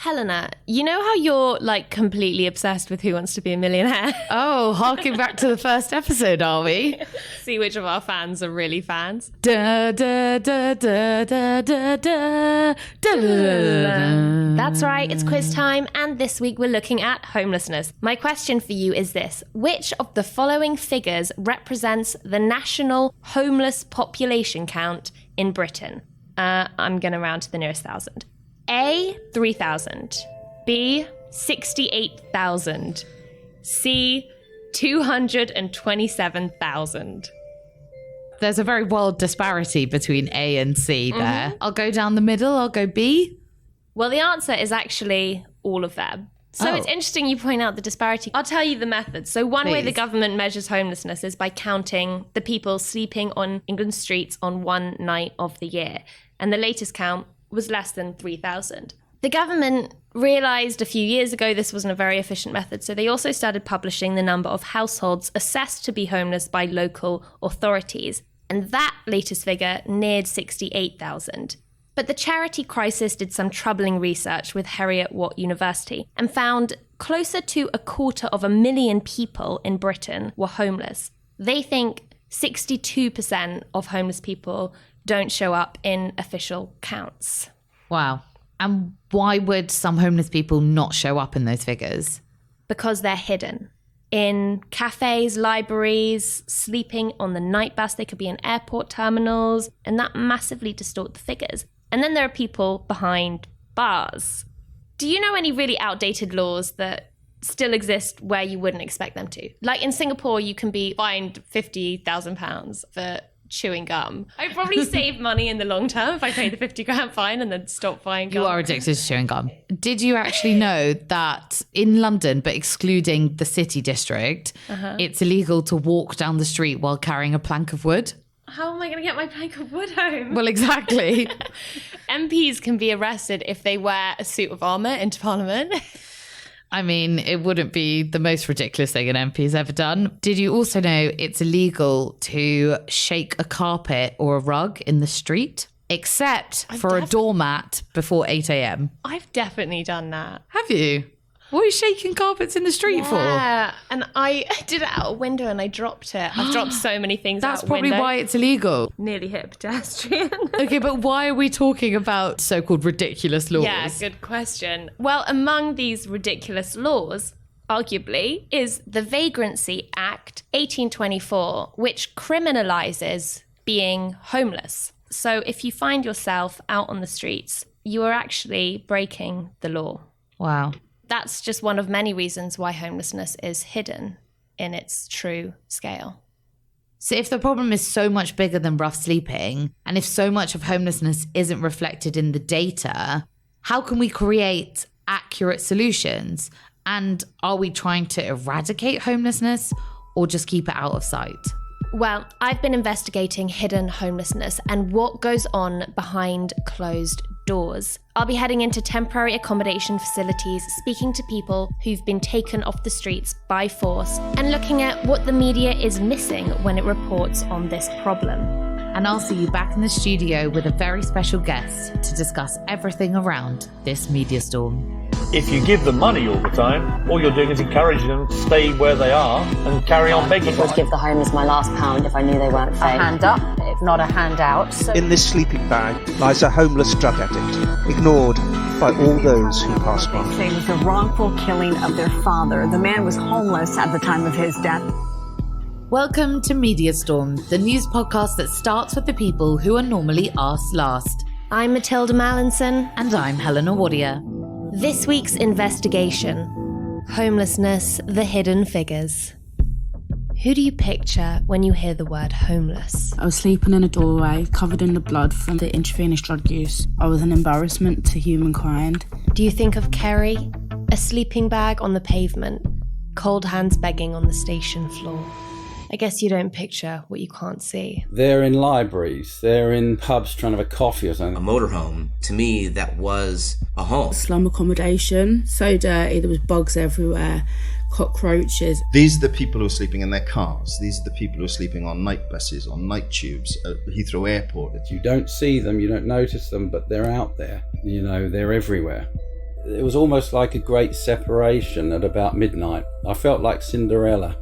Helena, you know how you're like completely obsessed with Who Wants to Be a Millionaire? Oh, harking back to the first episode, are we? See which of our fans are really fans. Da, da, da, da, da, da, da, da. That's right, it's quiz time, and this week we're looking at homelessness. My question for you is this: which of the following figures represents the national homeless population count in Britain? I'm going to round to the nearest thousand. A, 3,000. B, 68,000. C, 227,000. There's a very wild disparity between A and C there. I'll go down the middle. I'll go B. Well, the answer is actually all of them. So It's interesting you point out the disparity. I'll tell you the method. So one way the government measures homelessness is by counting the people sleeping on England's streets on one night of the year. And the latest count was less than 3,000. The government realised a few years ago this wasn't a very efficient method, so they also started publishing the number of households assessed to be homeless by local authorities. And that latest figure neared 68,000. But the charity crisis did some troubling research with Heriot-Watt University and found closer to 250,000 people in Britain were homeless. They think 62% of homeless people don't show up in official counts. Wow. And why would some homeless people not show up in those figures? Because they're hidden. In cafes, libraries, sleeping on the night bus, they could be in airport terminals, and that massively distort the figures. And then there are people behind bars. Do you know any really outdated laws that still exist where you wouldn't expect them to? Like in Singapore, you can be fined £50,000 for chewing gum. I'd probably save money in the long term if I paid the 50 grand fine and then stop buying gum. You are addicted to chewing gum. Did you actually know that in London, but excluding the city district, it's illegal to walk down the street while carrying a plank of wood? How am I going to get my plank of wood home? Well, exactly. MPs can be arrested if they wear a suit of armour into Parliament. I mean, it wouldn't be the most ridiculous thing an MP's ever done. Did you also know it's illegal to shake a carpet or a rug in the street, except for a doormat before 8 a.m? I've definitely done that. Have you? What are you shaking carpets in the street for? Yeah, and I did it out a window and I dropped it. I've dropped so many things That's out probably window. why it's illegal. Nearly hit a pedestrian. Okay, but why are we talking about so-called ridiculous laws? Yeah, good question. Well, among these ridiculous laws, arguably, is the Vagrancy Act 1824, which criminalises being homeless. So if you find yourself out on the streets, you are actually breaking the law. Wow. That's just one of many reasons why homelessness is hidden in its true scale. So if the problem is so much bigger than rough sleeping, and if so much of homelessness isn't reflected in the data, how can we create accurate solutions? And are we trying to eradicate homelessness or just keep it out of sight? Well, I've been investigating hidden homelessness and what goes on behind closed doors. I'll be heading into temporary accommodation facilities, speaking to people who've been taken off the streets by force, and looking at what the media is missing when it reports on this problem. And I'll see you back in the studio with a very special guest to discuss everything around this media storm. If you give them money all the time, all you're doing is encouraging them to stay where they are and carry on begging. I would give the homeless my last pound if I knew they weren't fake. A hand up, if not a handout. So In this sleeping bag lies a homeless drug addict, ignored by all those who pass by. it was the wrongful killing of their father. The man was homeless at the time of his death. Welcome to Media Storm, the news podcast that starts with the people who are normally asked last. I'm Matilda Mallinson. And I'm Helena Warrior. This week's investigation: homelessness, the hidden figures. Who do you picture when you hear the word homeless? I was sleeping in a doorway, covered in the blood from the intravenous drug use. I was an embarrassment to humankind. Do you think of Kerry, a sleeping bag on the pavement, cold hands begging on the station floor? I guess you don't picture what you can't see. They're in libraries, they're in pubs trying to have a coffee or something. A motorhome, to me, that was a home. Slum accommodation, so dirty, there was bugs everywhere, cockroaches. These are the people who are sleeping in their cars. These are the people who are sleeping on night buses, on night tubes, at Heathrow Airport. You don't see them, you don't notice them, but they're out there. You know, they're everywhere. It was almost like a great separation at about midnight. I felt like Cinderella.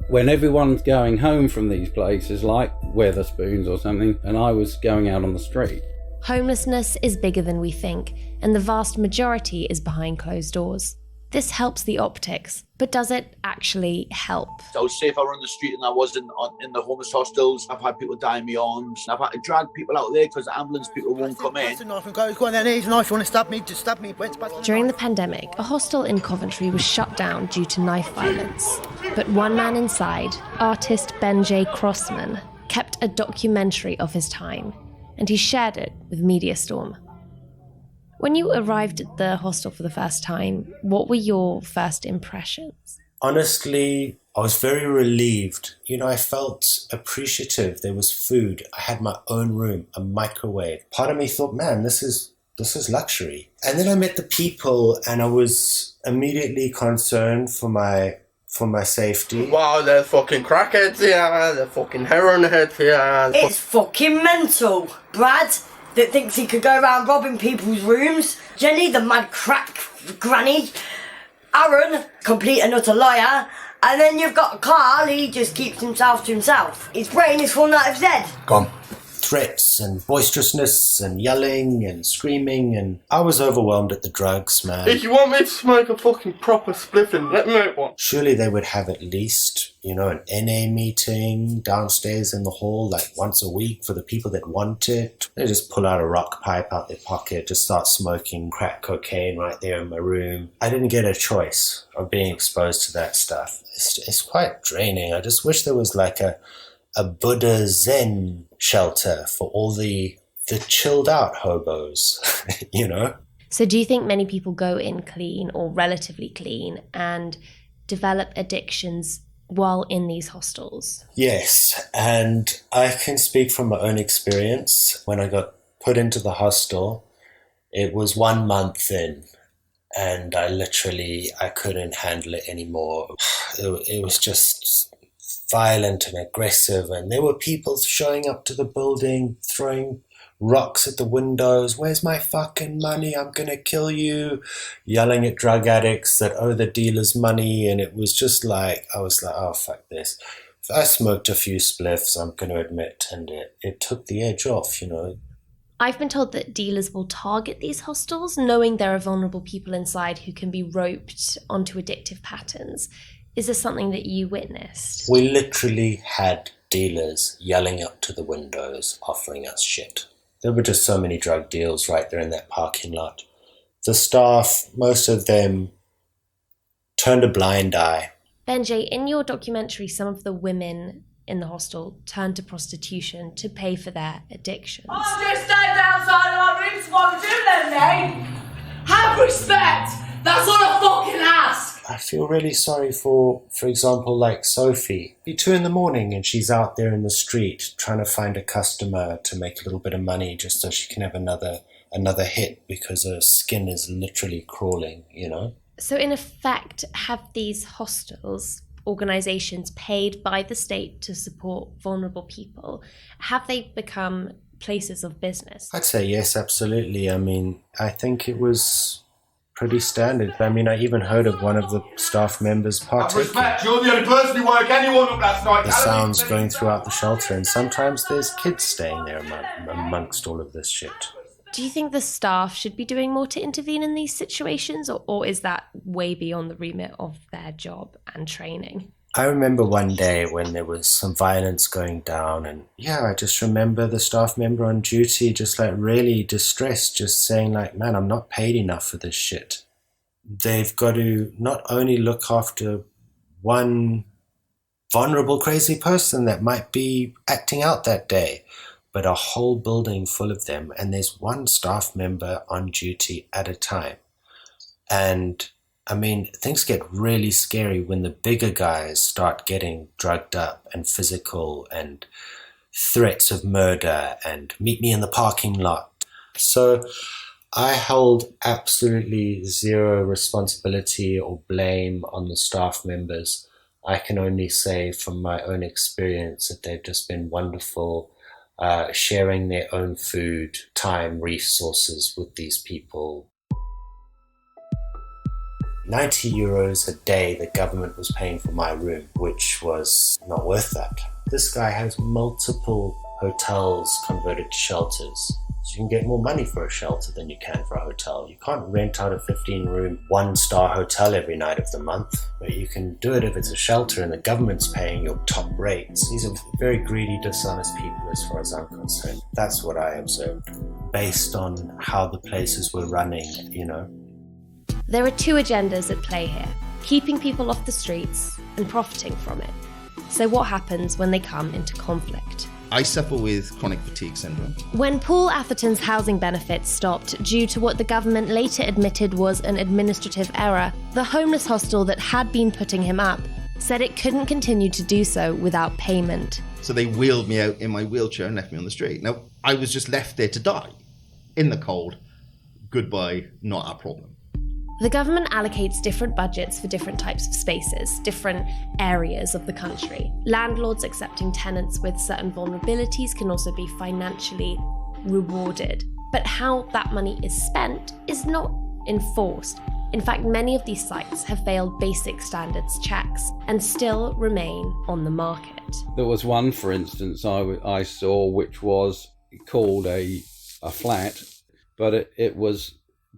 When everyone's going home from these places, like Wetherspoons or something, and I was going out on the street. Homelessness is bigger than we think, and the vast majority is behind closed doors. This helps the optics, but does it actually help? I was safe out on the street and I wasn't in the homeless hostels. I've had people die in my arms. I've had to drag people out there because the ambulance people won't come in. During the pandemic, a hostel in Coventry was shut down due to knife violence. But one man inside, artist Ben J. Crossman, kept a documentary of his time, and he shared it with Mediastorm. When you arrived at the hostel for the first time, what were your first impressions? Honestly, I was very relieved. I felt appreciative. There was food. I had my own room, a microwave. Part of me thought, man, this is luxury. And then I met the people and I was immediately concerned for my safety. Wow, they're fucking crackheads here. They're fucking heroin heads here. It's fucking mental. Brad, that thinks he could go around robbing people's rooms. Jenny, the mad crack granny. Aaron, complete and utter liar. And then you've got Carl, he just keeps himself to himself. His brain is full out of Zed. Gone. Threats and boisterousness and yelling and screaming, and I was overwhelmed at the drugs, man. If you want me to smoke a fucking proper spliffing, let me make one. Surely they would have at least, an NA meeting downstairs in the hall, like once a week for the people that want it. They just pull out a rock pipe out their pocket, just start smoking crack cocaine right there in my room. I didn't get a choice of being exposed to that stuff. It's quite draining. I just wish there was like a Buddha Zen shelter for all the chilled out hobos, So do you think many people go in clean or relatively clean and develop addictions while in these hostels? Yes, and I can speak from my own experience. When I got put into the hostel, it was 1 month in, and I couldn't handle it anymore. It was just violent and aggressive, and there were people showing up to the building, throwing rocks at the windows. Where's my fucking money? I'm gonna kill you. Yelling at drug addicts that owe the dealers money, and it was just like, I was like, oh, fuck this. I smoked a few spliffs, I'm gonna admit, and it took the edge off, I've been told that dealers will target these hostels, knowing there are vulnerable people inside who can be roped onto addictive patterns. Is this something that you witnessed? We literally had dealers yelling up to the windows, offering us shit. There were just so many drug deals right there in that parking lot. The staff, most of them, turned a blind eye. Benjay, in your documentary, some of the women in the hostel turned to prostitution to pay for their addictions. Oh, just stand outside of our rooms while we do them, mate! Have respect! That's all I fucking ask! I feel really sorry for example, like Sophie. It'd be 2 a.m. and she's out there in the street trying to find a customer to make a little bit of money just so she can have another hit because her skin is literally crawling, So in effect, have these hostels, organisations paid by the state to support vulnerable people, have they become places of business? I'd say yes, absolutely. I think it was pretty standard. I even heard of one of the staff members partaking. Respect, you're the only person who woke anyone up last night. The sounds going throughout the shelter, and sometimes there's kids staying there amongst all of this shit. Do you think the staff should be doing more to intervene in these situations, or is that way beyond the remit of their job and training? I remember one day when there was some violence going down, and I just remember the staff member on duty just like really distressed, just saying like, man, I'm not paid enough for this shit. They've got to not only look after one vulnerable, crazy person that might be acting out that day, but a whole building full of them, and there's one staff member on duty at a time. And things get really scary when the bigger guys start getting drugged up and physical and threats of murder and meet me in the parking lot. So I hold absolutely zero responsibility or blame on the staff members. I can only say from my own experience that they've just been wonderful, sharing their own food, time, resources with these people. 90 euros a day the government was paying for my room, which was not worth that. This guy has multiple hotels converted to shelters. So you can get more money for a shelter than you can for a hotel. You can't rent out a 15-room, one-star hotel every night of the month, but you can do it if it's a shelter and the government's paying your top rates. These are very greedy, dishonest people as far as I'm concerned. That's what I observed, based on how the places were running, you know. There are two agendas at play here: keeping people off the streets and profiting from it. So what happens when they come into conflict? I suffer with chronic fatigue syndrome. When Paul Atherton's housing benefits stopped due to what the government later admitted was an administrative error, the homeless hostel that had been putting him up said it couldn't continue to do so without payment. So they wheeled me out in my wheelchair and left me on the street. Now, I was just left there to die in the cold. Goodbye, not our problem. The government allocates different budgets for different types of spaces, different areas of the country. Landlords accepting tenants with certain vulnerabilities can also be financially rewarded. But how that money is spent is not enforced. In fact, many of these sites have failed basic standards checks and still remain on the market. There was one, for instance, I saw which was called a flat, but it was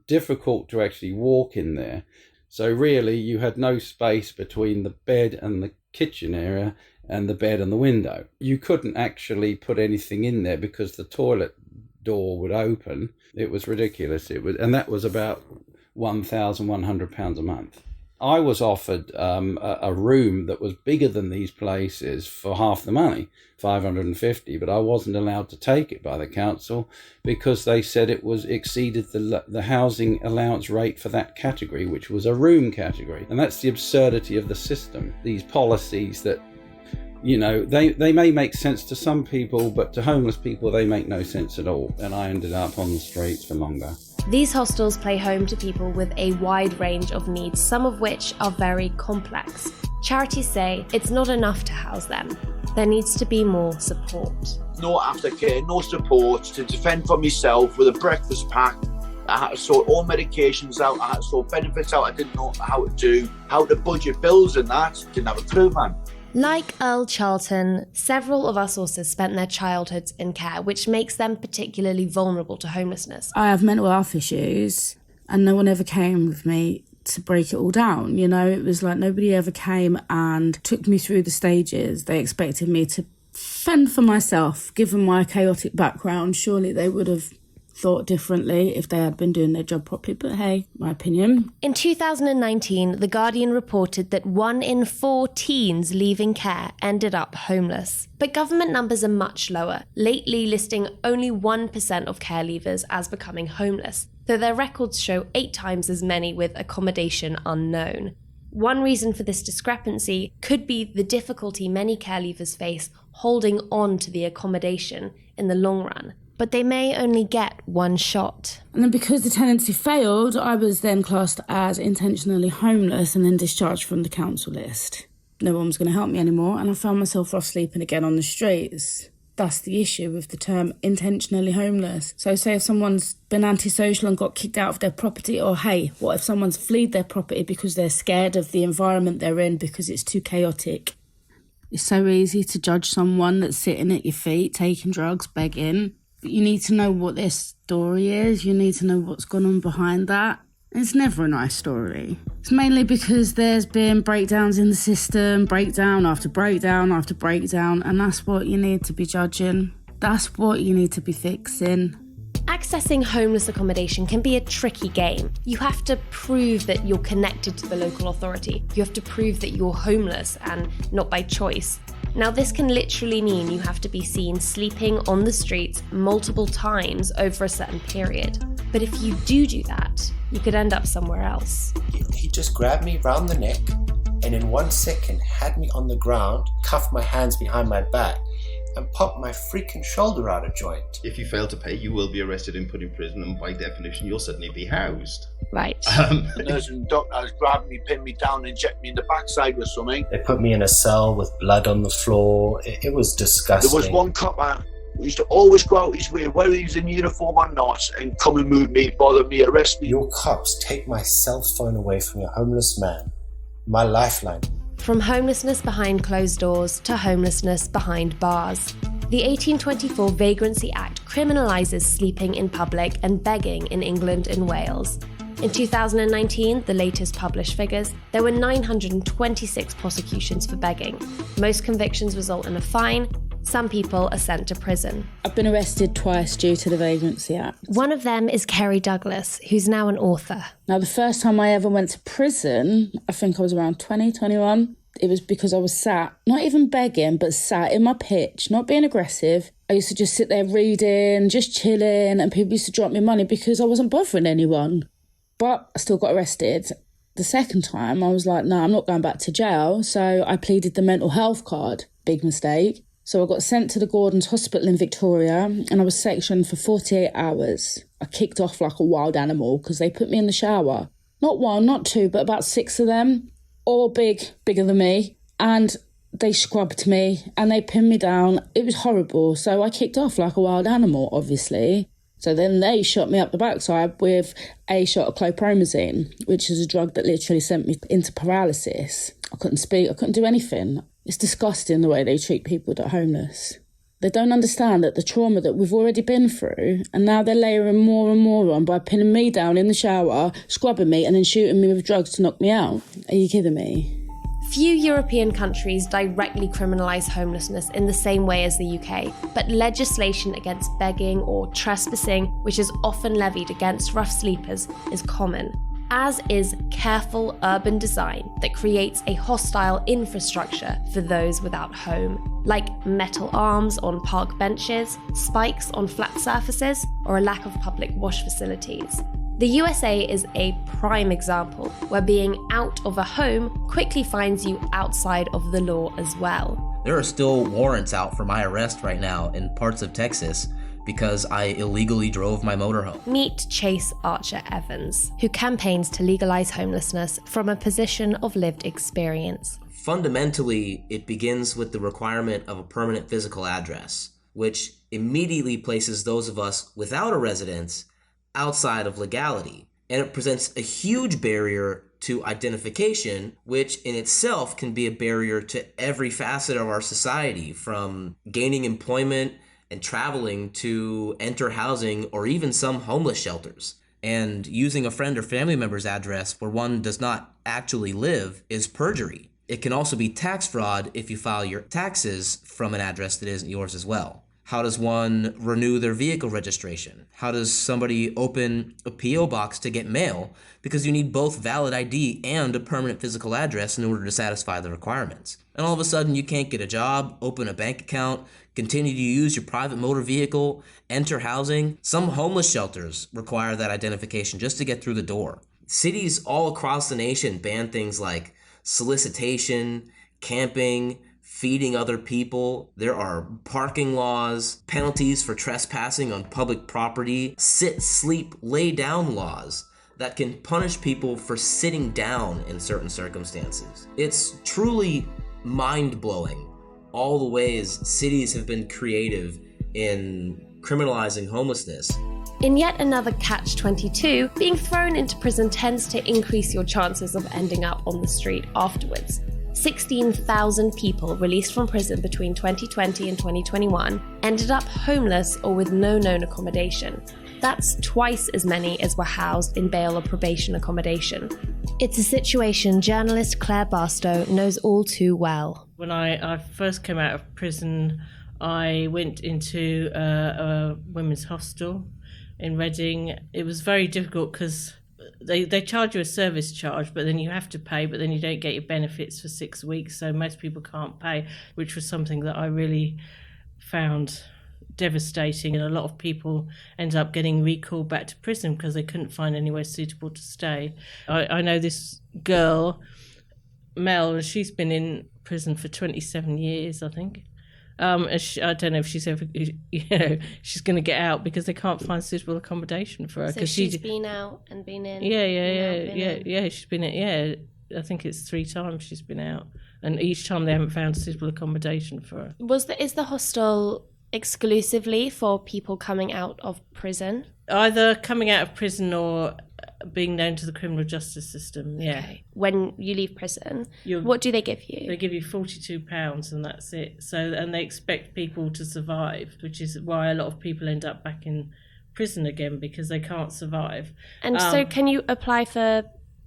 difficult to actually walk in there. So really you had no space between the bed and the kitchen area and the bed and the window. You couldn't actually put anything in there because the toilet door would open. It was ridiculous. And that was about £1,100 a month. I was offered a room that was bigger than these places for half the money, $550, but I wasn't allowed to take it by the council because they said it was exceeded the housing allowance rate for that category, which was a room category. And that's the absurdity of the system. These policies that, you know, they may make sense to some people, but to homeless people, they make no sense at all. And I ended up on the streets for longer. These hostels play home to people with a wide range of needs, some of which are very complex. Charities say it's not enough to house them. There needs to be more support. No aftercare, no support to defend for myself with a breakfast pack. I had to sort all medications out, I had to sort benefits out, I didn't know how to budget bills and that. Didn't have a clue, man. Like Earl Charlton, several of our sources spent their childhoods in care, which makes them particularly vulnerable to homelessness. I have mental health issues, and no one ever came with me to break it all down. You know, it was like nobody ever came and took me through the stages. They expected me to fend for myself. Given my chaotic background, surely they would have thought differently if they had been doing their job properly, but hey, my opinion. In 2019, The Guardian reported that 1 in 4 teens leaving care ended up homeless. But government numbers are much lower, lately listing only 1% of care leavers as becoming homeless, though their records show 8 times as many with accommodation unknown. One reason for this discrepancy could be the difficulty many care leavers face holding on to the accommodation in the long run. But they may only get one shot. And then because the tenancy failed, I was then classed as intentionally homeless and then discharged from the council list. No one was going to help me anymore, and I found myself off sleeping again on the streets. That's the issue with the term intentionally homeless. So say if someone's been antisocial and got kicked out of their property, or hey, what if someone's fled their property because they're scared of the environment they're in because it's too chaotic? It's so easy to judge someone that's sitting at your feet, taking drugs, begging. But you need to know what their story is. You need to know what's gone on behind that. It's never a nice story. It's mainly because there's been breakdowns in the system, breakdown after breakdown after breakdown, and that's what you need to be judging. That's what you need to be fixing. Accessing homeless accommodation can be a tricky game. You have to prove that you're connected to the local authority. You have to prove that you're homeless and not by choice. Now, this can literally mean you have to be seen sleeping on the streets multiple times over a certain period. But if you do that, you could end up somewhere else. He just grabbed me round the neck and in 1 second had me on the ground, cuffed my hands behind my back, and popped my freaking shoulder out of joint. If you fail to pay, you will be arrested and put in prison, and by definition, you'll suddenly be housed. Right. The nurse and doctors grabbed me, pinned me down, and injected me in the backside with something. They put me in a cell with blood on the floor. It was disgusting. There was one copper He used to always go out his way, whether he was in uniform or not, and come and move me, bother me, arrest me. Your cops take my cell phone away from a homeless man. My lifeline. From homelessness behind closed doors to homelessness behind bars. The 1824 Vagrancy Act criminalises sleeping in public and begging in England and Wales. In 2019, the latest published figures, there were 926 prosecutions for begging. Most convictions result in a fine. Some people are sent to prison. I've been arrested twice due to the Vagrancy Act. One of them is Kerry Douglas, who's now an author. Now, the first time I ever went to prison, I think I was around 20, 21. It was because I was sat, not even begging, but sat in my pitch, not being aggressive. I used to just sit there reading, just chilling, and people used to drop me money because I wasn't bothering anyone. But I still got arrested. The second time, I was like, no, I'm not going back to jail. So I pleaded the mental health card. Big mistake. So I got sent to the Gordon's Hospital in Victoria and I was sectioned for 48 hours. I kicked off like a wild animal because they put me in the shower. Not one, not two, but about 6 of them, all bigger than me. And they scrubbed me and they pinned me down. It was horrible. So I kicked off like a wild animal, obviously. So then they shot me up the backside with a shot of chlorpromazine, which is a drug that literally sent me into paralysis. I couldn't speak, I couldn't do anything. It's disgusting the way they treat people that are homeless. They don't understand that the trauma that we've already been through, and now they're layering more and more on by pinning me down in the shower, scrubbing me, and then shooting me with drugs to knock me out. Are you kidding me? Few European countries directly criminalise homelessness in the same way as the UK, but legislation against begging or trespassing, which is often levied against rough sleepers, is common, as is careful urban design that creates a hostile infrastructure for those without home, like metal arms on park benches, spikes on flat surfaces, or a lack of public wash facilities. The USA is a prime example where being out of a home quickly finds you outside of the law as well. There are still warrants out for my arrest right now in parts of Texas because I illegally drove my motorhome. Meet Chase Archer Evans, who campaigns to legalize homelessness from a position of lived experience. Fundamentally, it begins with the requirement of a permanent physical address, which immediately places those of us without a residence outside of legality. And it presents a huge barrier to identification, which in itself can be a barrier to every facet of our society, from gaining employment and traveling to enter housing or even some homeless shelters. And using a friend or family member's address where one does not actually live is perjury. It can also be tax fraud if you file your taxes from an address that isn't yours as well. How does one renew their vehicle registration? How does somebody open a P.O. box to get mail? Because you need both valid ID and a permanent physical address in order to satisfy the requirements. And all of a sudden you can't get a job, open a bank account, continue to use your private motor vehicle, enter housing. Some homeless shelters require that identification just to get through the door. Cities all across the nation ban things like solicitation, camping, feeding other people. There are parking laws, penalties for trespassing on public property, sit, sleep, lay down laws that can punish people for sitting down in certain circumstances. It's truly mind-blowing all the ways cities have been creative in criminalizing homelessness. In yet another catch-22, being thrown into prison tends to increase your chances of ending up on the street afterwards. 16,000 people released from prison between 2020 and 2021 ended up homeless or with no known accommodation. That's twice as many as were housed in bail or probation accommodation. It's a situation journalist Claire Barstow knows all too well. When I first came out of prison, I went into a women's hostel in Reading. It was very difficult because they charge you a service charge, but then you have to pay, but then you don't get your benefits for 6 weeks, so most people can't pay, which was something that I really found devastating. And a lot of people ended up getting recalled back to prison because they couldn't find anywhere suitable to stay. I know this girl, Mel, and she's been in prison for 27 years, I think. I don't know if she's ever, she's going to get out because they can't find suitable accommodation for her. So she's been out and been in. Yeah. She's been in. I think it's 3 times she's been out, and each time they haven't found suitable accommodation for her. Is the hostel exclusively for people coming out of prison? Either coming out of prison or being known to the criminal justice system, yeah. Okay. When you leave prison, what do they give you? They give you £42 and that's it. So, and they expect people to survive, which is why a lot of people end up back in prison again, because they can't survive. And so can you apply for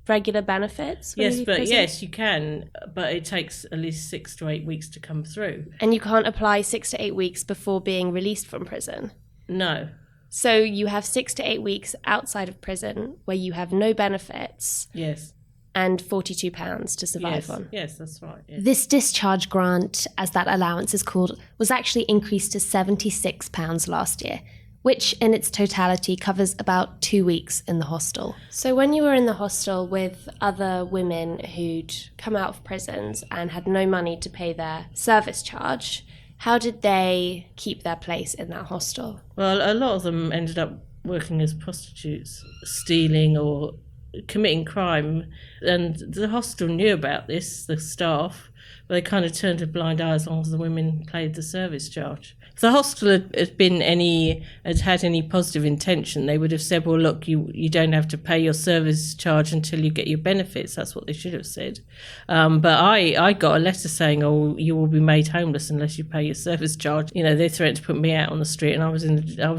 regular benefits? Yes, you can, but it takes at least 6 to 8 weeks to come through. And you can't apply 6 to 8 weeks before being released from prison? No. So you have 6 to 8 weeks outside of prison where you have no benefits. Yes. And £42 to survive on. Yes, that's right. Yes. This discharge grant, as that allowance is called, was actually increased to £76 last year, which in its totality covers about 2 weeks in the hostel. So when you were in the hostel with other women who'd come out of prisons and had no money to pay their service charge, how did they keep their place in that hostel? Well, a lot of them ended up working as prostitutes, stealing or committing crime. And the hostel knew about this, the staff, but they kind of turned a blind eye as long as the women paid the service charge. If the hostel had had any positive intention, they would have said, well, look, you don't have to pay your service charge until you get your benefits. That's what they should have said. But I got a letter saying, oh, you will be made homeless unless you pay your service charge. You know, they threatened to put me out on the street, and I was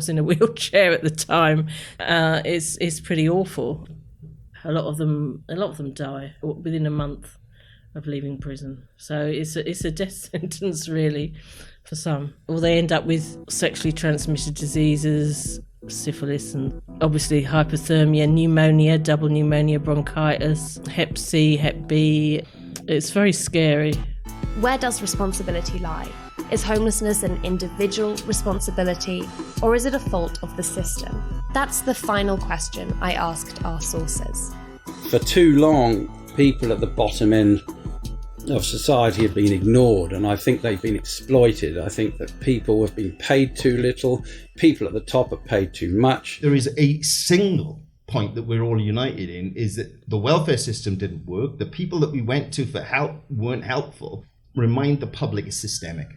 in a wheelchair at the time. It's pretty awful. A lot of them die within a month of leaving prison. So it's a death sentence, really, for some. Or they end up with sexually transmitted diseases, syphilis, and obviously hypothermia, pneumonia, double pneumonia, bronchitis, Hep C, Hep B. It's very scary. Where does responsibility lie? Is homelessness an individual responsibility, or is it a fault of the system? That's the final question I asked our sources. For too long, people at the bottom end of society have been ignored, and I think they've been exploited. I think that people have been paid too little, people at the top are paid too much. There is a single point that we're all united in, is that the welfare system didn't work. The people that we went to for help weren't helpful. Remind the public it's systemic.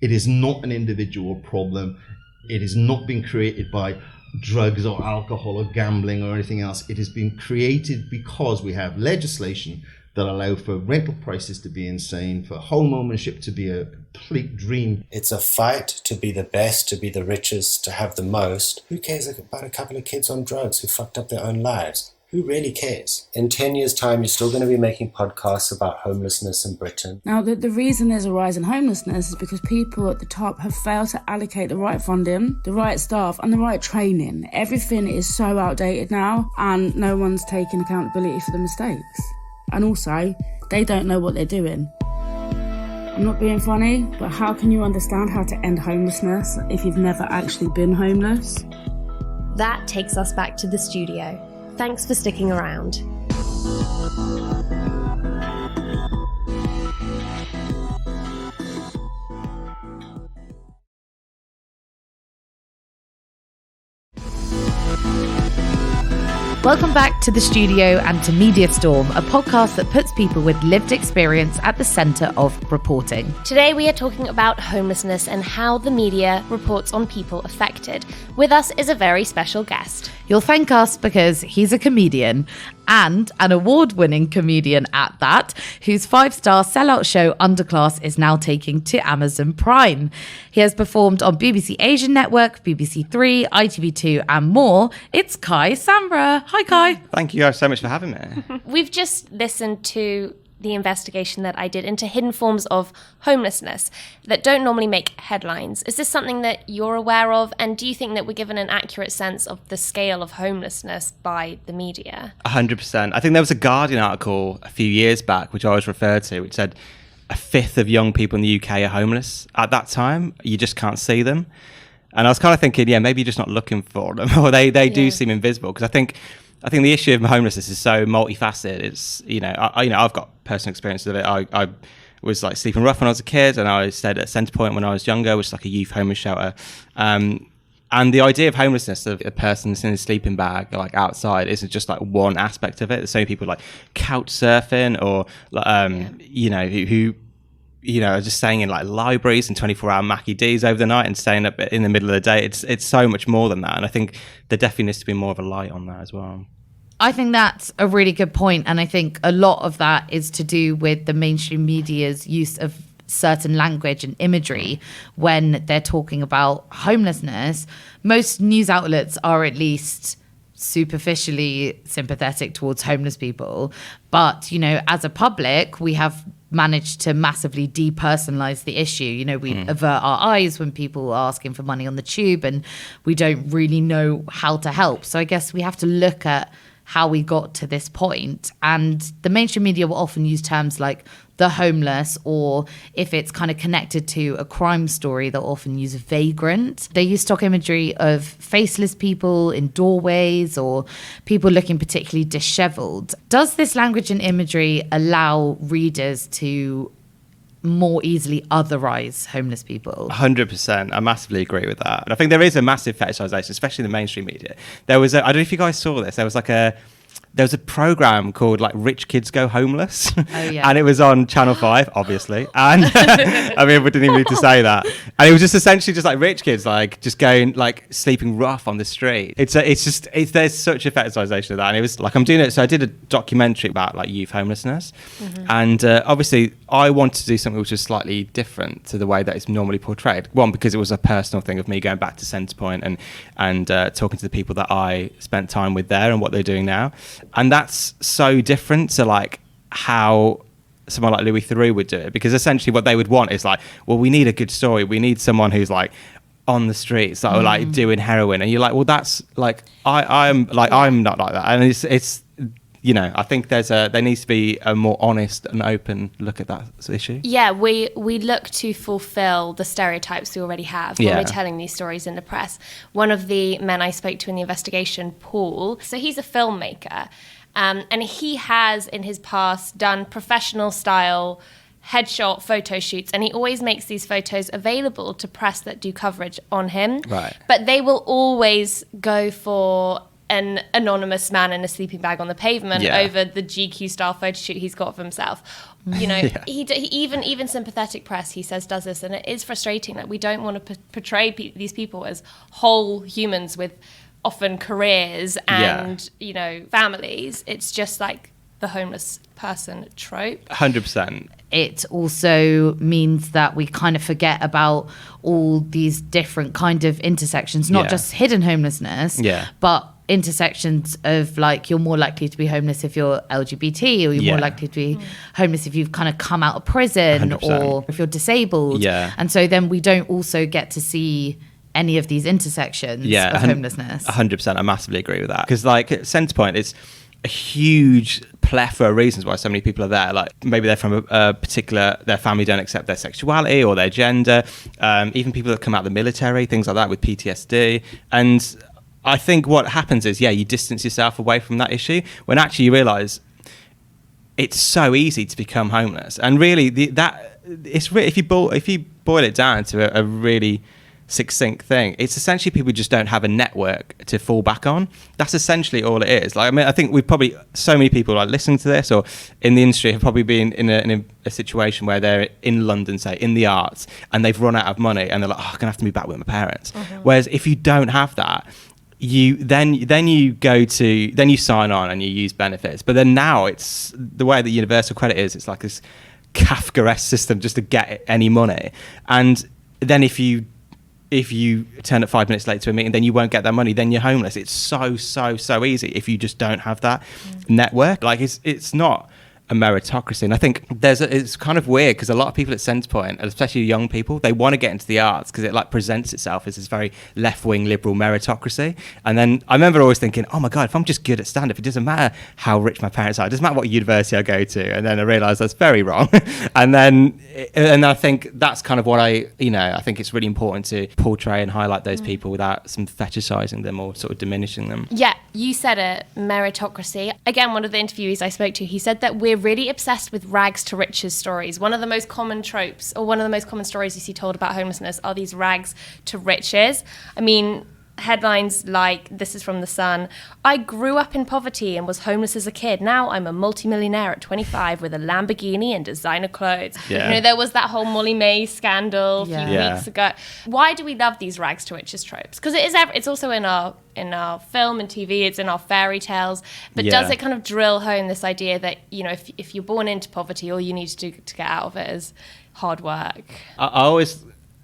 It is not an individual problem. It has not been created by drugs or alcohol or gambling or anything else. It has been created because we have legislation that allow for rental prices to be insane, for home ownership to be a complete dream. It's a fight to be the best, to be the richest, to have the most. Who cares about a couple of kids on drugs who fucked up their own lives? Who really cares? In 10 years' time, you're still going to be making podcasts about homelessness in Britain. Now, the reason there's a rise in homelessness is because people at the top have failed to allocate the right funding, the right staff, and the right training. Everything is so outdated now, and no one's taking accountability for the mistakes. And also, they don't know what they're doing. I'm not being funny, but how can you understand how to end homelessness if you've never actually been homeless? That takes us back to the studio. Thanks for sticking around. Welcome back to the studio and to Media Storm, a podcast that puts people with lived experience at the centre of reporting. Today we are talking about homelessness and how the media reports on people affected. With us is a very special guest. You'll thank us because he's a comedian, and an award-winning comedian at that, whose 5-star sellout show Underclass is now taking to Amazon Prime. He has performed on BBC Asian Network, BBC Three, ITV2 and more. It's Kai Samra. Hi Kai. Thank you guys so much for having me. We've just listened to the investigation that I did into hidden forms of homelessness that don't normally make headlines. Is this something that you're aware of? And do you think that we're given an accurate sense of the scale of homelessness by the media? 100%. I think there was a Guardian article a few years back, which I always referred to, which said a fifth of young people in the UK are homeless. At that time, you just can't see them. And I was kind of thinking, yeah, maybe you're just not looking for them, or they do seem invisible. Because I think the issue of homelessness is so multifaceted. It's, I've got personal experience of it. I was like sleeping rough when I was a kid, and I stayed at Centrepoint when I was younger, which is like a youth homeless shelter. And the idea of homelessness, of a person in a sleeping bag like outside, isn't just like one aspect of it. There's so many people like couch surfing, or who just staying in like libraries and 24-hour Mackie D's over the night and staying up in the middle of the day. It's so much more than that. And I think there definitely needs to be more of a light on that as well. I think that's a really good point. And I think a lot of that is to do with the mainstream media's use of certain language and imagery when they're talking about homelessness. Most news outlets are at least superficially sympathetic towards homeless people. But, as a public, we have managed to massively depersonalize the issue. We avert our eyes when people are asking for money on the tube and we don't really know how to help. So I guess we have to look at how we got to this point. And the mainstream media will often use terms like the homeless, or if it's kind of connected to a crime story, they'll often use vagrant. They use stock imagery of faceless people in doorways or people looking particularly disheveled. Does this language and imagery allow readers to more easily otherize homeless people? 100%. I massively agree with that. And I think there is a massive fetishization, especially in the mainstream media. There was I don't know if you guys saw this. There was a program called like Rich Kids Go Homeless. Oh, yeah. And it was on Channel 5, obviously. And I mean, we didn't even need to say that. And it was just essentially just like rich kids, like just going, like sleeping rough on the street. There's such a fetishization of that. And it was like, I did a documentary about like youth homelessness. Mm-hmm. And obviously I wanted to do something which was slightly different to the way that it's normally portrayed. One, because it was a personal thing of me going back to Centrepoint and talking to the people that I spent time with there and what they're doing now. And that's so different to like how someone like Louis Theroux would do it, because essentially what they would want is like, well, we need a good story. We need someone who's like on the streets, that are like doing heroin. And you're like, well, that's like, I'm not like that. And it's I think there needs to be a more honest and open look at that issue. Yeah, we look to fulfill the stereotypes we already have when we're telling these stories in the press. One of the men I spoke to in the investigation, Paul, so he's a filmmaker, and he has in his past done professional style headshot photo shoots, and he always makes these photos available to press that do coverage on him. Right. But they will always go for an anonymous man in a sleeping bag on the pavement over the GQ style photo shoot he's got of himself. He even sympathetic press, he says, does this, and it is frustrating that we don't want to portray these people as whole humans with often careers and families. It's just like the homeless person trope. 100%. It also means that we kind of forget about all these different kind of intersections, not just hidden homelessness, but intersections of like, you're more likely to be homeless if you're LGBT, or you're more likely to be homeless if you've kind of come out of prison 100%. Or if you're disabled. And so then we don't also get to see any of these intersections of homelessness. 100%. I massively agree with that. Because like at Centrepoint, it's a huge plethora of reasons why so many people are there. Like maybe they're from a particular, their family don't accept their sexuality or their gender. Even people that come out of the military, things like that with PTSD. And I think what happens is, you distance yourself away from that issue when actually you realise it's so easy to become homeless. And really, if you boil it down to a really succinct thing, it's essentially people just don't have a network to fall back on. That's essentially all it is. Like, I mean, I think so many people like listening to this or in the industry have probably been in a situation where they're in London, say in the arts, and they've run out of money and they're like, I'm gonna have to move back with my parents. Whereas if you don't have that, you sign on and you use benefits. But then now it's the way that universal credit is, it's like this Kafkaesque system just to get any money. And then if you turn up 5 minutes late to a meeting, then you won't get that money, then you're homeless. It's so easy if you just don't have that network. Like it's not a meritocracy. And I think it's kind of weird because a lot of people at Centrepoint, especially young people, they want to get into the arts because it like presents itself as this very left-wing liberal meritocracy. And then I remember always thinking, oh my God, if I'm just good at stand-up, it doesn't matter how rich my parents are, it doesn't matter what university I go to. And then I realised that's very wrong. and I think that's kind of what I think it's really important to portray and highlight those people without some fetishizing them or sort of diminishing them. Yeah, you said it, meritocracy. Again, one of the interviewees I spoke to, he said that we're really obsessed with rags to riches stories. One of the most common tropes, or one of the most common stories you see told about homelessness are these rags to riches. I mean, headlines like, this is from The Sun, I grew up in poverty and was homeless as a kid. Now I'm a multimillionaire at 25 with a Lamborghini and designer clothes. Yeah. You know, there was that whole Molly May scandal a few Yeah. weeks ago. Why do we love these rags to riches tropes? Because it's also in our film and TV, it's in our fairy tales. But does it kind of drill home this idea that, you know, if you're born into poverty, all you need to do to get out of it is hard work? I always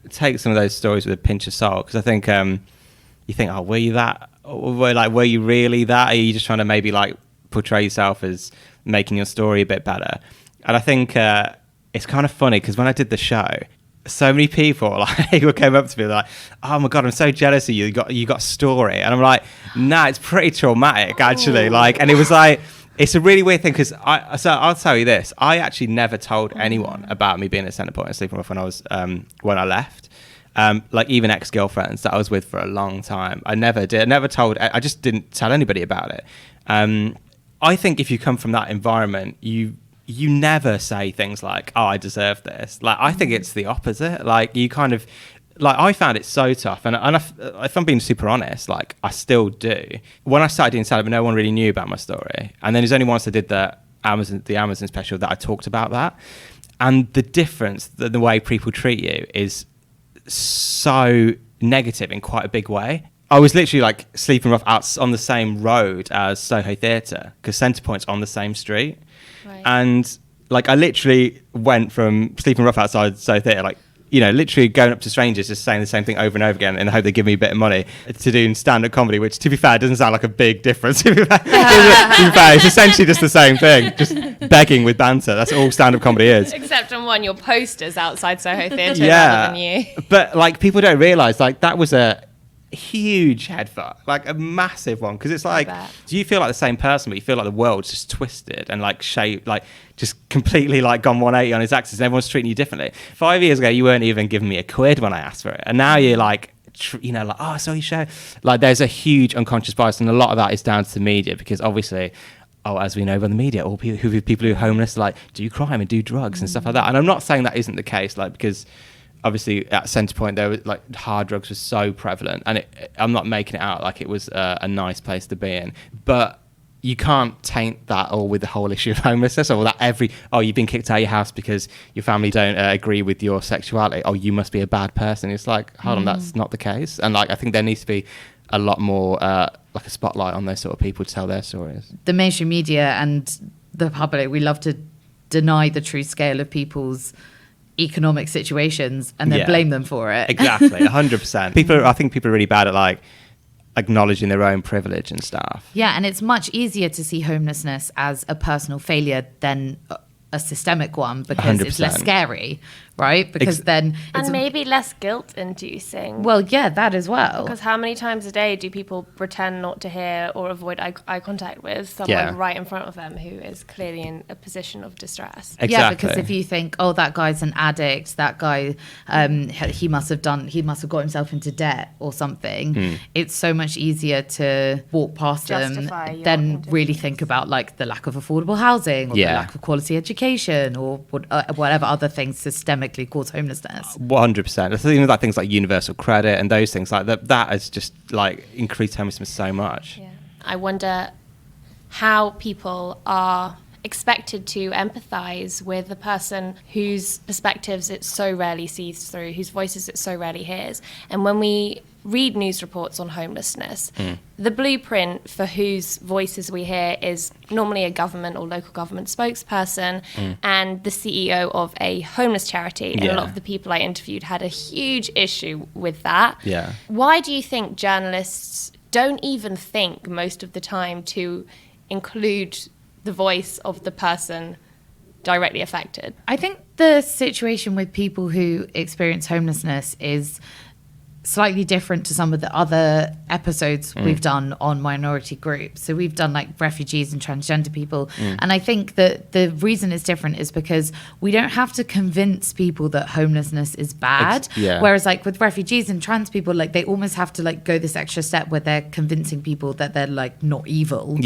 take some of those stories with a pinch of salt, because I think you think, oh, were you that? Or, like, were you really that? Are you just trying to maybe like portray yourself as making your story a bit better? And I think it's kind of funny because when I did the show, so many people like came up to me like, "Oh my god, I'm so jealous of you. You got a story," and I'm like, "Nah, it's pretty traumatic actually." Like, and it was like, it's a really weird thing because I'll tell you this: I actually never told anyone about me being a centre point and sleeping rough when I left. Like even ex-girlfriends that I was with for a long time, I never did. I just didn't tell anybody about it. I think if you come from that environment, you never say things like, "Oh, I deserve this." Like, I think it's the opposite. Like, you kind of, like, I found it so tough, and if I'm being super honest, like, I still do. When I started doing stand-up, no one really knew about my story, and then there's only once I did the Amazon special that I talked about that, and the difference, the way people treat you is so negative in quite a big way. I was literally like sleeping rough out on the same road as Soho Theatre because Centre Point's on the same street. Right. And like I literally went from sleeping rough outside Soho Theatre, like, you know, literally going up to strangers just saying the same thing over and over again in the hope they give me a bit of money, to doing stand-up comedy, which, to be fair, doesn't sound like a big difference. To be fair, it's essentially just the same thing, just begging with banter. That's all stand-up comedy is. Except on one, your posters outside Soho Theatre rather than you. But like, people don't realise, like, that was a huge head fuck, like a massive one, because it's like, do you feel like the same person, but you feel like the world's just twisted and like shaped, like just completely like gone 180 on its axis, and everyone's treating you differently. 5 years ago, you weren't even giving me a quid when I asked for it, and now you're like, you know, like, oh, I saw your show. Like, there's a huge unconscious bias, and a lot of that is down to the media, because obviously, as we know by the media, all people who are homeless like do crime and do drugs and stuff like that. And I'm not saying that isn't the case, like, because obviously at Centre Point there was like hard drugs was so prevalent, and I'm not making it out like it was a nice place to be in, but you can't taint that all with the whole issue of homelessness, or that you've been kicked out of your house because your family don't agree with your sexuality, you must be a bad person. It's like, hold on, that's not the case. And like, I think there needs to be a lot more like a spotlight on those sort of people to tell their stories. The mainstream media and the public, we love to deny the true scale of people's economic situations and then blame them for it. Exactly, 100%. I think people are really bad at like acknowledging their own privilege and stuff. Yeah, and it's much easier to see homelessness as a personal failure than a systemic one, because 100%. It's less scary, right? Because then and maybe less guilt inducing. Well, yeah, that as well. Because how many times a day do people pretend not to hear or avoid eye contact with someone right in front of them who is clearly in a position of distress? Exactly. Yeah, because if you think, that guy's an addict, that guy, he must have got himself into debt or something. It's so much easier to walk past them than really think about like the lack of affordable housing or the lack of quality education or whatever other things systemically cause homelessness. 100%. I think like things like universal credit and those things like that has just like increased homelessness so much. Yeah. I wonder how people are expected to empathize with the person whose perspectives it so rarely sees through, whose voices it so rarely hears. And when we read news reports on homelessness, the blueprint for whose voices we hear is normally a government or local government spokesperson and the CEO of a homeless charity. And a lot of the people I interviewed had a huge issue with that. Yeah. Why do you think journalists don't even think most of the time to include the voice of the person directly affected? I think the situation with people who experience homelessness is slightly different to some of the other episodes we've done on minority groups. So we've done like refugees and transgender people. And I think that the reason it's different is because we don't have to convince people that homelessness is bad. Whereas like with refugees and trans people, like they almost have to like go this extra step where they're convincing people that they're like not evil.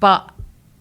But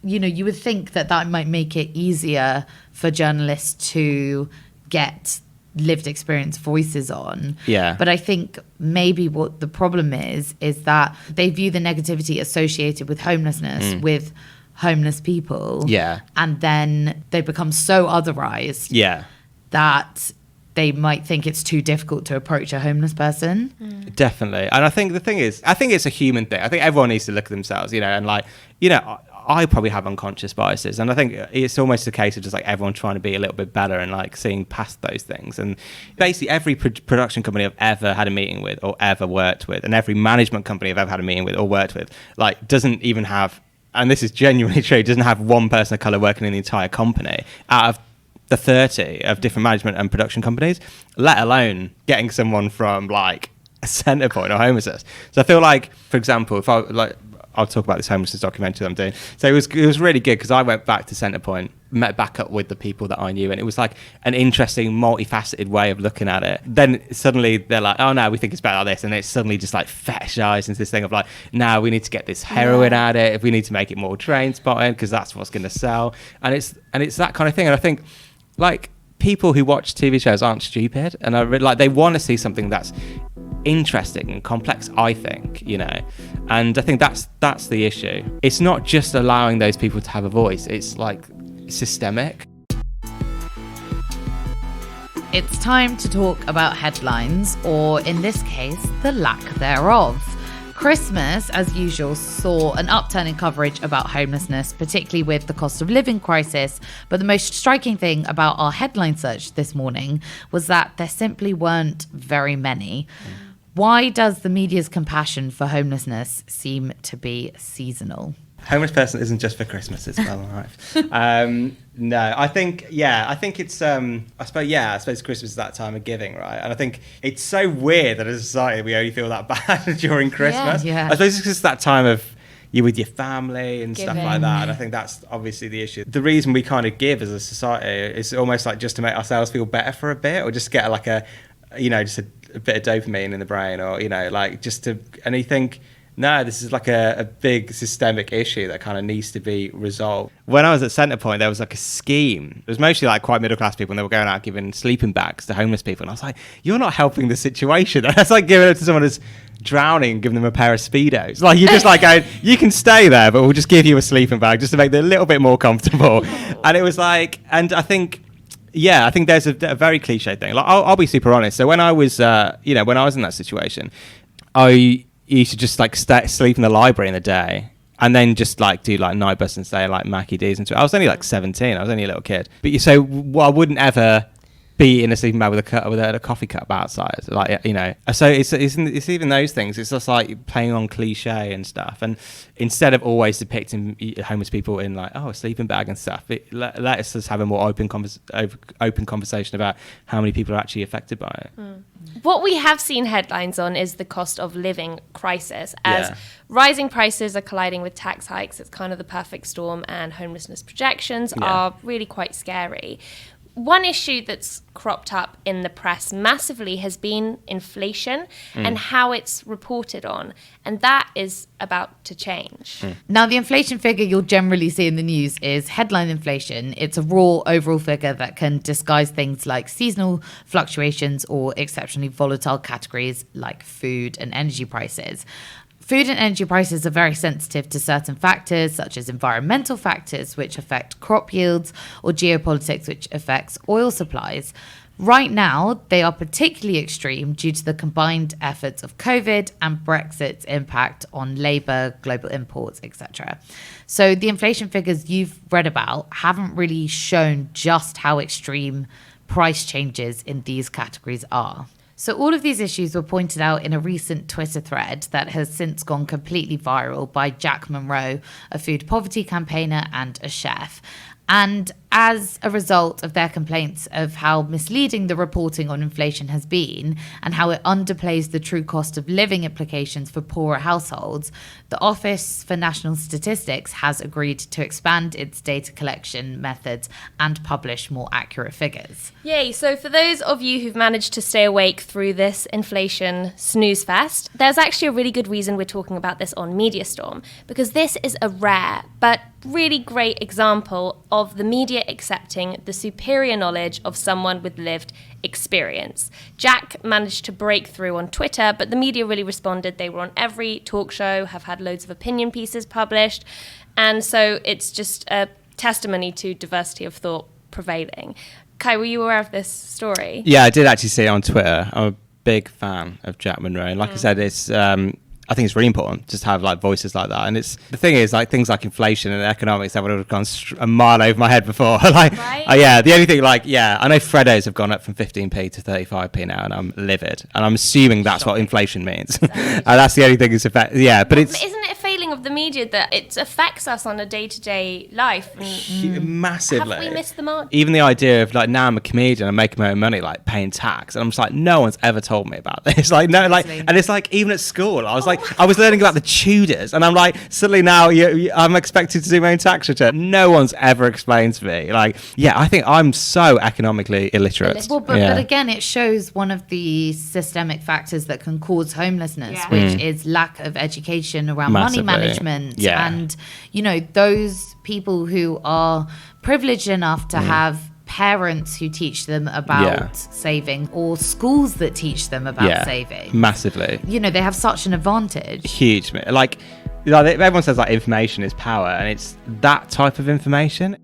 you know, you would think that might make it easier for journalists to get lived experience voices on. Yeah. But I think maybe what the problem is that they view the negativity associated with homelessness with homeless people. Yeah. And then they become so otherized that they might think it's too difficult to approach a homeless person. Definitely. And I think the thing is, I think it's a human thing. I think everyone needs to look at themselves, you know, and like, you know, I probably have unconscious biases, and I think it's almost a case of just like everyone trying to be a little bit better and like seeing past those things. And basically every production company I've ever had a meeting with or ever worked with, and every management company I've ever had a meeting with or worked with, like doesn't even have, and this is genuinely true, doesn't have one person of colour working in the entire company out of the 30 of different management and production companies, let alone getting someone from like a Centrepoint or Homelessness. So I feel like, for example, if I'll talk about this homelessness documentary that I'm doing. So it was really good because I went back to Centrepoint, met back up with the people that I knew, and it was like an interesting, multifaceted way of looking at it. Then suddenly they're like, oh no, we think it's better like this, and it's suddenly just like fetishized into this thing of like, now we need to get this heroin out of it, if we need to make it more train spotting because that's what's going to sell, and it's that kind of thing. And I think like people who watch TV shows aren't stupid, and I really, like they want to see something that's interesting and complex, I think, you know, and I think that's the issue. It's not just allowing those people to have a voice, it's like systemic. It's time to talk about headlines, or in this case, the lack thereof. Christmas, as usual, saw an upturn in coverage about homelessness, particularly with the cost of living crisis. But the most striking thing about our headline search this morning was that there simply weren't very many. Why does the media's compassion for homelessness seem to be seasonal? Homeless person isn't just for Christmas as well, right? No, I think it's, I suppose Christmas is that time of giving, right? And I think it's so weird that as a society we only feel that bad during Christmas. Yeah. I suppose it's just that time of you're with your family and Giving. stuff like that. And I think that's obviously the issue. The reason we kind of give as a society is almost like just to make ourselves feel better for a bit, or just get like a bit of dopamine in the brain, or, you know, like just to, and you think, no, this is like a big systemic issue that kind of needs to be resolved. When I was at Centrepoint, there was like a scheme. It was mostly like quite middle class people, and they were going out giving sleeping bags to homeless people. And I was like, you're not helping the situation. That's like giving it to someone who's drowning and giving them a pair of Speedos. Like, you're just like going, you can stay there, but we'll just give you a sleeping bag just to make it a little bit more comfortable. And it was like, and I think, yeah, I think there's a very cliche thing. Like, I'll be super honest. So when I was, when I was in that situation, I used to just like sleep in the library in the day, and then just like do like night bus and stay like Mackie D's and I was only like 17. I was only a little kid. But I wouldn't ever be in a sleeping bag with a coffee cup outside, like, you know. So it's even those things. It's just like playing on cliche and stuff. And instead of always depicting homeless people in like, oh, a sleeping bag and stuff, let us just have a more open conversation about how many people are actually affected by it. What we have seen headlines on is the cost of living crisis, as rising prices are colliding with tax hikes. It's kind of the perfect storm, and homelessness projections are really quite scary. One issue that's cropped up in the press massively has been inflation and how it's reported on. And that is about to change. Now, the inflation figure you'll generally see in the news is headline inflation. It's a raw overall figure that can disguise things like seasonal fluctuations or exceptionally volatile categories like food and energy prices. Food and energy prices are very sensitive to certain factors, such as environmental factors, which affect crop yields, or geopolitics, which affects oil supplies. Right now, they are particularly extreme due to the combined efforts of COVID and Brexit's impact on labour, global imports, etc. So the inflation figures you've read about haven't really shown just how extreme price changes in these categories are. So all of these issues were pointed out in a recent Twitter thread that has since gone completely viral by Jack Monroe, a food poverty campaigner and a chef. And as a result of their complaints of how misleading the reporting on inflation has been and how it underplays the true cost of living implications for poorer households, the Office for National Statistics has agreed to expand its data collection methods and publish more accurate figures. Yay. So for those of you who've managed to stay awake through this inflation snooze fest, there's actually a really good reason we're talking about this on Media Storm, because this is a rare but really great example of the media accepting the superior knowledge of someone with lived experience. Jack managed to break through on Twitter, but the media really responded. They were on every talk show, have had loads of opinion pieces published, and so it's just a testimony to diversity of thought prevailing. Kai, were you aware of this story? Yeah, I did actually see it on Twitter. I'm a big fan of Jack Monroe. Like I said, it's I think it's really important just to have like voices like that. And it's the thing is, like, things like inflation and economics that would have gone a mile over my head before. Like, yeah, the only thing, like, yeah, I know Freddos have gone up from 15p to 35p now, and I'm livid. And I'm assuming that's what inflation means. And that's the only thing that's yeah, but it's... Isn't it a failing of the media that it affects us on a day-to-day life? Massively. Have we missed the mark? Even the idea of, like, now I'm a comedian, I'm making my own money, like, paying tax. And I'm just like, no one's ever told me about this. Like, no, like, and it's like, even at school, I was like, I was learning about the Tudors, and I'm like, suddenly now I'm expected to do my own tax return. No one's ever explained to me. Like, yeah, I think I'm so economically illiterate. Well, but again, it shows one of the systemic factors that can cause homelessness, which is lack of education around money management. And, you know, those people who are privileged enough to have parents who teach them about saving, or schools that teach them about saving. Massively. You know, they have such an advantage. Huge. Like, you know, everyone says like information is power, and it's that type of information.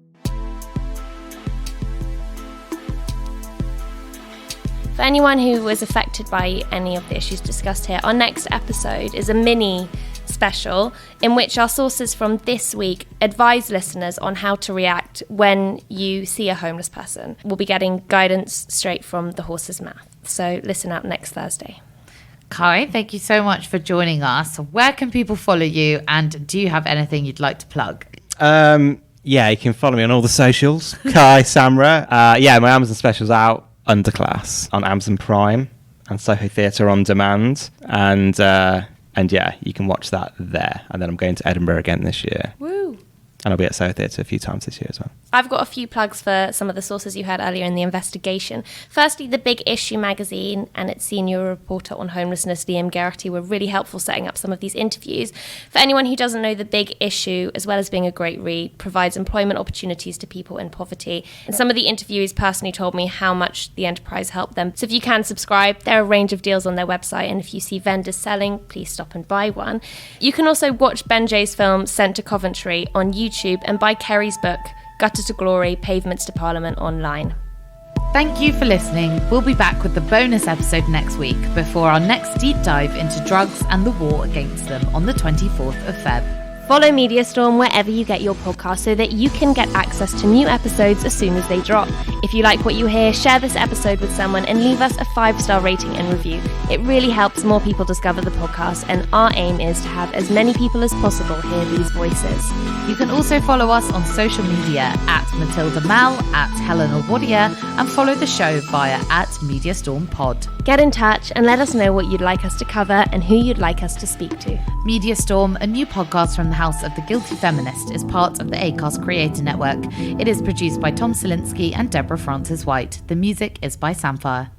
For anyone who was affected by any of the issues discussed here, our next episode is a mini special in which our sources from this week advise listeners on how to react when you see a homeless person. We'll be getting guidance straight from the horse's mouth. So listen out next Thursday. Kai, thank you so much for joining us. Where can people follow you, and do you have anything you'd like to plug? Yeah, you can follow me on all the socials. Kai Samra. Yeah, my Amazon special's out. Underclass on Amazon Prime and Soho Theatre on demand. And yeah, you can watch that there. And then I'm going to Edinburgh again this year. Woo! And I'll be at Soho Theatre a few times this year as well. I've got a few plugs for some of the sources you heard earlier in the investigation. Firstly, The Big Issue magazine and its senior reporter on homelessness, Liam Geraghty, were really helpful setting up some of these interviews. For anyone who doesn't know, The Big Issue, as well as being a great read, provides employment opportunities to people in poverty. And some of the interviewees personally told me how much the enterprise helped them. So if you can subscribe, there are a range of deals on their website, and if you see vendors selling, please stop and buy one. You can also watch Ben Jay's film Sent to Coventry on YouTube and buy Kerry's book Gutter to Glory, Pavements to Parliament online. Thank you for listening. We'll be back with the bonus episode next week before our next deep dive into drugs and the war against them on the 24th of Feb. Follow Mediastorm wherever you get your podcast so that you can get access to new episodes as soon as they drop. If you like what you hear, share this episode with someone and leave us a 5-star rating and review. It really helps more people discover the podcast, and our aim is to have as many people as possible hear these voices. You can also follow us on social media at Matilda Mal, at Helena Wadia, and follow the show via at Mediastorm Pod. Get in touch and let us know what you'd like us to cover and who you'd like us to speak to. Mediastorm, a new podcast from the House of the Guilty Feminist, is part of the Acast Creator Network. It is produced by Tom Selinsky and Deborah Francis White. The music is by Samfire.